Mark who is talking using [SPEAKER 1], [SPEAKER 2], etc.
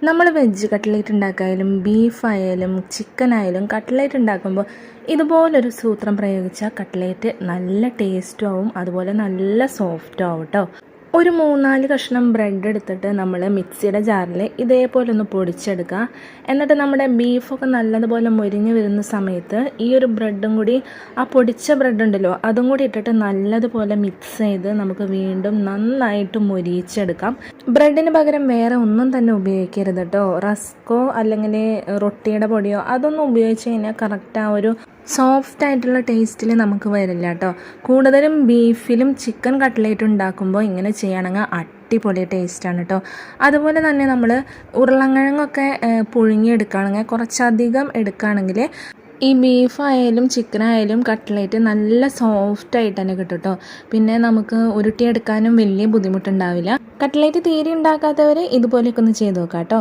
[SPEAKER 1] നമ്മൾ veg cutlet ഉണ്ടാക്കായാലും ബീഫായാലും ചിക്കനായാലും cutlet ഉണ്ടാക്കുമ്പോൾ ഇതുപോലൊരു സൂത്രം പ്രയോഗിച്ചാൽ കട്ട്ലേറ്റ് നല്ല ടേസ്റ്റും ആവും, അതുപോലെ നല്ല സോഫ്റ്റും ആവും കേട്ടോ. ഒരു 3-4 കഷ്ണം ബ്രെഡ് എടുത്തിട്ട് നമ്മൾ മിക്സിയുടെ ജാറിൽ ഇതേപോലെ ഒന്ന് പൊടിച്ചെടുക്കുക. എന്നിട്ട് നമ്മുടെ ബീഫൊക്കെ നല്ലതുപോലെ മൊരിഞ്ഞ് വരുന്ന സമയത്ത് ഈ ഒരു ബ്രെഡും കൂടി, ആ പൊടിച്ച ബ്രെഡ് ഉണ്ടല്ലോ അതും കൂടി ഇട്ടിട്ട് നല്ലതുപോലെ മിക്സ് ചെയ്ത് നമുക്ക് വീണ്ടും നന്നായിട്ട് മൊരിയിച്ചെടുക്കാം. ബ്രെഡിന് പകരം വേറെ ഒന്നും തന്നെ ഉപയോഗിക്കരുത് കേട്ടോ. റസ്കോ അല്ലെങ്കിൽ റൊട്ടിയുടെ പൊടിയോ അതൊന്നും ഉപയോഗിച്ച് കഴിഞ്ഞാൽ കറക്റ്റ് ആ ഒരു സോഫ്റ്റ് ആയിട്ടുള്ള ടേസ്റ്റിൽ നമുക്ക് വരില്ല കേട്ടോ. കൂടുതലും ബീഫിലും ചിക്കൻ കട്ട്ലേറ്റ് ഉണ്ടാക്കുമ്പോൾ ഇങ്ങനെ ചെയ്യുകയാണെങ്കിൽ അടിപൊളി ടേസ്റ്റാണ് കേട്ടോ. അതുപോലെ തന്നെ നമ്മൾ ഉരുളക്കിഴങ്ങൊക്കെ പുഴുങ്ങിയെടുക്കുകയാണെങ്കിൽ കുറച്ചധികം എടുക്കുകയാണെങ്കിൽ ഈ ബീഫായാലും ചിക്കനായാലും കട്ട്ലേറ്റ് നല്ല സോഫ്റ്റായിട്ട് തന്നെ കിട്ടും കേട്ടോ. പിന്നെ നമുക്ക് ഉരുട്ടിയെടുക്കാനും വലിയ ബുദ്ധിമുട്ടുണ്ടാവില്ല. കട്ട്ലേറ്റ് തീരെ ഉണ്ടാക്കാത്തവർ ഇതുപോലെയൊക്കെ ഒന്ന് ചെയ്ത് നോക്കാം കേട്ടോ.